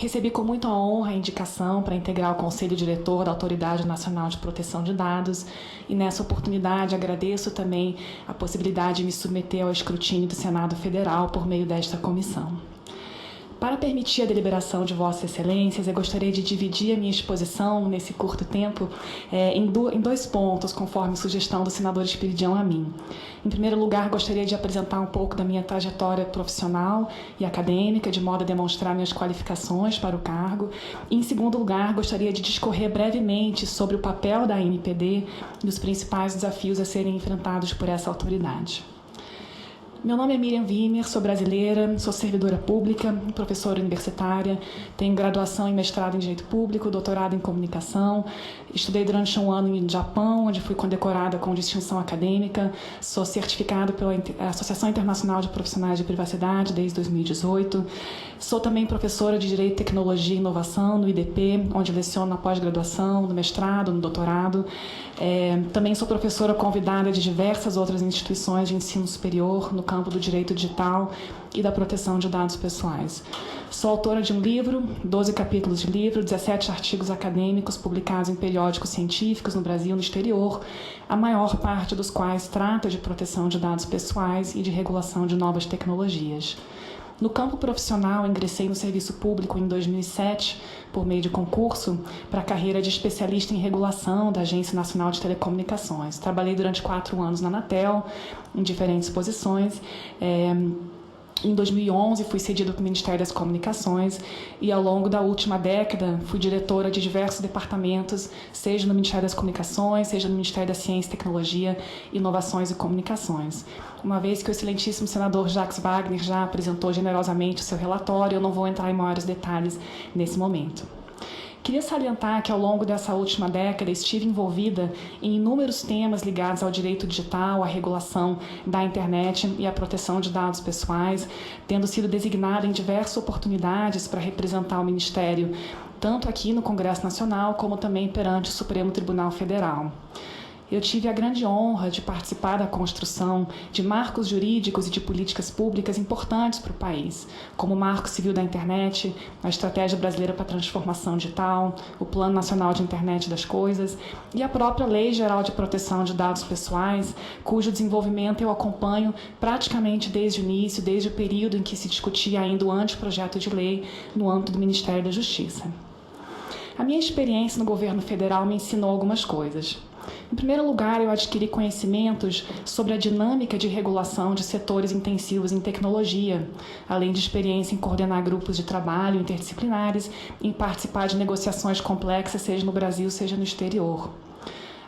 Recebi com muita honra a indicação para integrar o Conselho Diretor da Autoridade Nacional de Proteção de Dados e, nessa oportunidade, agradeço também a possibilidade de me submeter ao escrutínio do Senado Federal por meio desta comissão. Para permitir a deliberação de Vossas Excelências, eu gostaria de dividir a minha exposição, nesse curto tempo, em dois pontos, conforme sugestão do senador Espiridião a mim. Em primeiro lugar, gostaria de apresentar um pouco da minha trajetória profissional e acadêmica, de modo a demonstrar minhas qualificações para o cargo. E, em segundo lugar, gostaria de discorrer brevemente sobre o papel da ANPD e os principais desafios a serem enfrentados por essa autoridade. Meu nome é Miriam Wimmer, sou brasileira, sou servidora pública, professora universitária, tenho graduação e mestrado em Direito Público, doutorado em Comunicação, estudei durante um ano no Japão, onde fui condecorada com distinção acadêmica, sou certificada pela Associação Internacional de Profissionais de Privacidade desde 2018, sou também professora de Direito, Tecnologia e Inovação no IDP, onde leciono na pós-graduação, no mestrado, no doutorado. Também sou professora convidada de diversas outras instituições de ensino superior no campo do direito digital e da proteção de dados pessoais. Sou autora de um livro, 12 capítulos de livro, 17 artigos acadêmicos publicados em periódicos científicos no Brasil e no exterior, a maior parte dos quais trata de proteção de dados pessoais e de regulação de novas tecnologias. No campo profissional, ingressei no serviço público em 2007, por meio de concurso, para a carreira de especialista em regulação da Agência Nacional de Telecomunicações. Trabalhei durante 4 anos na Anatel, em diferentes posições. Em 2011, fui cedida para o Ministério das Comunicações e, ao longo da última década, fui diretora de diversos departamentos, seja no Ministério das Comunicações, seja no Ministério da Ciência, Tecnologia, Inovações e Comunicações. Uma vez que o excelentíssimo senador Jacques Wagner já apresentou generosamente o seu relatório, eu não vou entrar em maiores detalhes nesse momento. Queria salientar que, ao longo dessa última década, estive envolvida em inúmeros temas ligados ao direito digital, à regulação da internet e à proteção de dados pessoais, tendo sido designada em diversas oportunidades para representar o Ministério, tanto aqui no Congresso Nacional, como também perante o Supremo Tribunal Federal. Eu tive a grande honra de participar da construção de marcos jurídicos e de políticas públicas importantes para o país, como o Marco Civil da Internet, a Estratégia Brasileira para a Transformação Digital, o Plano Nacional de Internet das Coisas e a própria Lei Geral de Proteção de Dados Pessoais, cujo desenvolvimento eu acompanho praticamente desde o início, desde o período em que se discutia ainda o anteprojeto de lei no âmbito do Ministério da Justiça. A minha experiência no governo federal me ensinou algumas coisas. Em primeiro lugar, eu adquiri conhecimentos sobre a dinâmica de regulação de setores intensivos em tecnologia, além de experiência em coordenar grupos de trabalho interdisciplinares e em participar de negociações complexas, seja no Brasil, seja no exterior.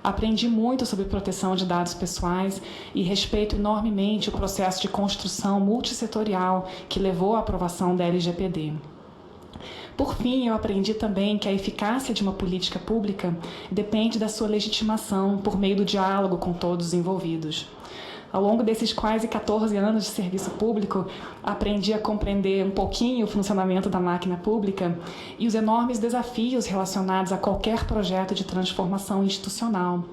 Aprendi muito sobre proteção de dados pessoais e respeito enormemente o processo de construção multissetorial que levou à aprovação da LGPD. Por fim, eu aprendi também que a eficácia de uma política pública depende da sua legitimação por meio do diálogo com todos os envolvidos. Ao longo desses quase 14 anos de serviço público, aprendi a compreender um pouquinho o funcionamento da máquina pública e os enormes desafios relacionados a qualquer projeto de transformação institucional.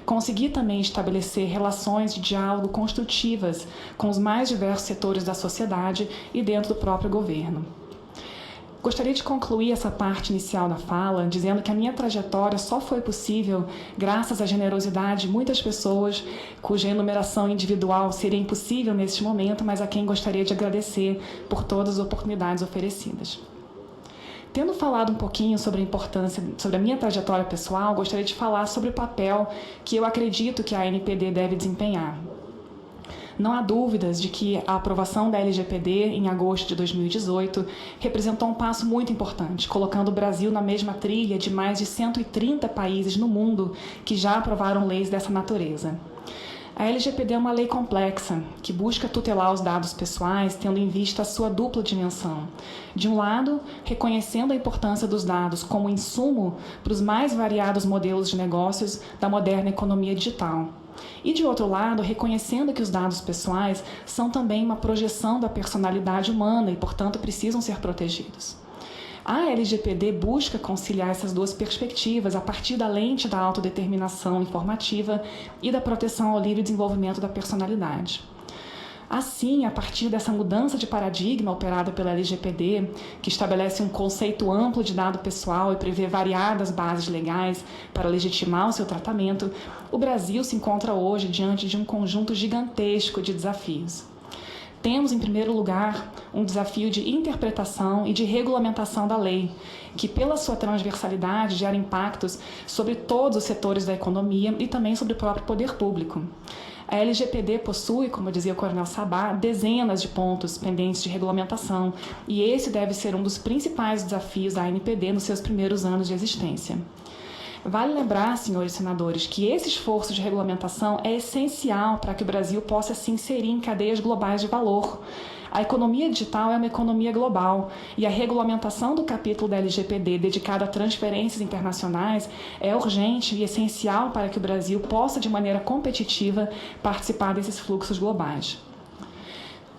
Consegui também estabelecer relações de diálogo construtivas com os mais diversos setores da sociedade e dentro do próprio governo. Gostaria de concluir essa parte inicial da fala dizendo que a minha trajetória só foi possível graças à generosidade de muitas pessoas, cuja enumeração individual seria impossível neste momento, mas a quem gostaria de agradecer por todas as oportunidades oferecidas. Tendo falado um pouquinho sobre a importância, sobre a minha trajetória pessoal, gostaria de falar sobre o papel que eu acredito que a ANPD deve desempenhar. Não há dúvidas de que a aprovação da LGPD em agosto de 2018 representou um passo muito importante, colocando o Brasil na mesma trilha de mais de 130 países no mundo que já aprovaram leis dessa natureza. A LGPD é uma lei complexa, que busca tutelar os dados pessoais, tendo em vista a sua dupla dimensão. De um lado, reconhecendo a importância dos dados como insumo para os mais variados modelos de negócios da moderna economia digital. E, de outro lado, reconhecendo que os dados pessoais são também uma projeção da personalidade humana e, portanto, precisam ser protegidos. A LGPD busca conciliar essas duas perspectivas a partir da lente da autodeterminação informativa e da proteção ao livre desenvolvimento da personalidade. Assim, a partir dessa mudança de paradigma operada pela LGPD, que estabelece um conceito amplo de dado pessoal e prevê variadas bases legais para legitimar o seu tratamento, o Brasil se encontra hoje diante de um conjunto gigantesco de desafios. Temos, em primeiro lugar, um desafio de interpretação e de regulamentação da lei, que, pela sua transversalidade, gera impactos sobre todos os setores da economia e também sobre o próprio poder público. A LGPD possui, como dizia o Coronel Sabá, dezenas de pontos pendentes de regulamentação, e esse deve ser um dos principais desafios da ANPD nos seus primeiros anos de existência. Vale lembrar, senhores senadores, que esse esforço de regulamentação é essencial para que o Brasil possa se inserir em cadeias globais de valor. A economia digital é uma economia global e a regulamentação do capítulo da LGPD dedicado a transferências internacionais é urgente e essencial para que o Brasil possa, de maneira competitiva, participar desses fluxos globais.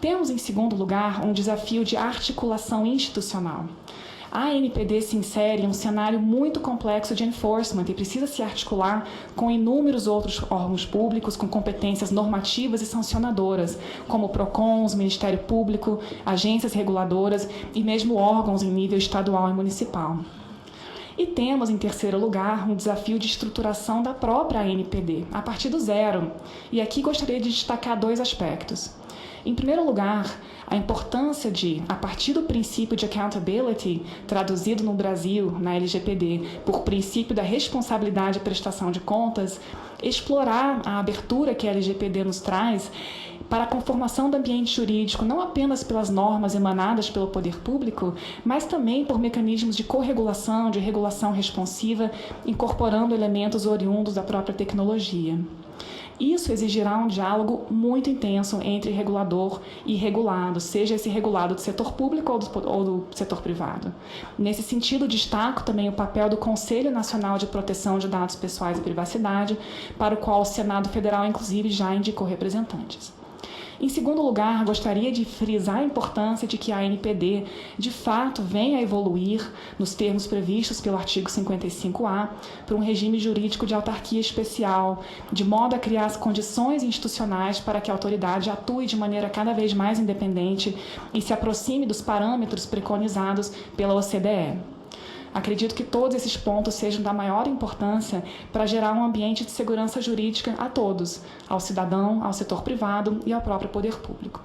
Temos, em segundo lugar, um desafio de articulação institucional. A ANPD se insere em um cenário muito complexo de enforcement e precisa se articular com inúmeros outros órgãos públicos com competências normativas e sancionadoras, como o PROCON, o Ministério Público, agências reguladoras e mesmo órgãos em nível estadual e municipal. E temos, em terceiro lugar, um desafio de estruturação da própria ANPD, a partir do zero. E aqui gostaria de destacar dois aspectos. Em primeiro lugar, a importância de, a partir do princípio de accountability, traduzido no Brasil, na LGPD, por princípio da responsabilidade e prestação de contas, explorar a abertura que a LGPD nos traz para a conformação do ambiente jurídico, não apenas pelas normas emanadas pelo poder público, mas também por mecanismos de corregulação, de regulação responsiva, incorporando elementos oriundos da própria tecnologia. Isso exigirá um diálogo muito intenso entre regulador e regulado, seja esse regulado do setor público ou do setor privado. Nesse sentido, destaco também o papel do Conselho Nacional de Proteção de Dados Pessoais e Privacidade, para o qual o Senado Federal, inclusive, já indicou representantes. Em segundo lugar, gostaria de frisar a importância de que a ANPD, de fato, venha a evoluir, nos termos previstos pelo artigo 55A, para um regime jurídico de autarquia especial, de modo a criar as condições institucionais para que a autoridade atue de maneira cada vez mais independente e se aproxime dos parâmetros preconizados pela OCDE. Acredito que todos esses pontos sejam da maior importância para gerar um ambiente de segurança jurídica a todos, ao cidadão, ao setor privado e ao próprio poder público.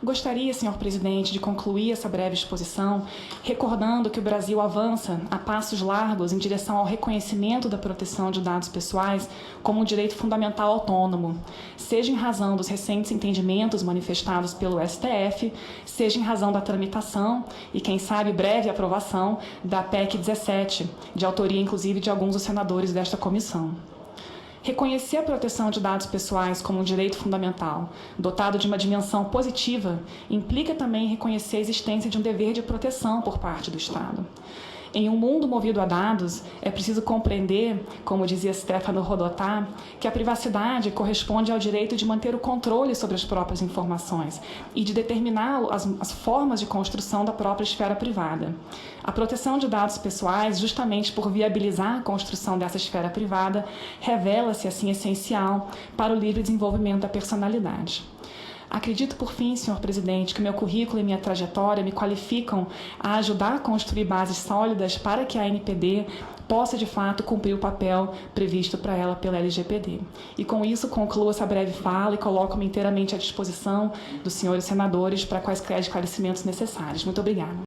Gostaria, senhor presidente, de concluir essa breve exposição recordando que o Brasil avança a passos largos em direção ao reconhecimento da proteção de dados pessoais como um direito fundamental autônomo, seja em razão dos recentes entendimentos manifestados pelo STF, seja em razão da tramitação e, quem sabe, breve aprovação da PEC 17, de autoria, inclusive, de alguns dos senadores desta comissão. Reconhecer a proteção de dados pessoais como um direito fundamental, dotado de uma dimensão positiva, implica também reconhecer a existência de um dever de proteção por parte do Estado. Em um mundo movido a dados, é preciso compreender, como dizia Stefano Rodotà, que a privacidade corresponde ao direito de manter o controle sobre as próprias informações e de determinar as formas de construção da própria esfera privada. A proteção de dados pessoais, justamente por viabilizar a construção dessa esfera privada, revela-se, assim, essencial para o livre desenvolvimento da personalidade. Acredito, por fim, senhor presidente, que meu currículo e minha trajetória me qualificam a ajudar a construir bases sólidas para que a ANPD possa, de fato, cumprir o papel previsto para ela pela LGPD. E com isso concluo essa breve fala e coloco-me inteiramente à disposição dos senhores senadores para quaisquer esclarecimentos necessários. Muito obrigada.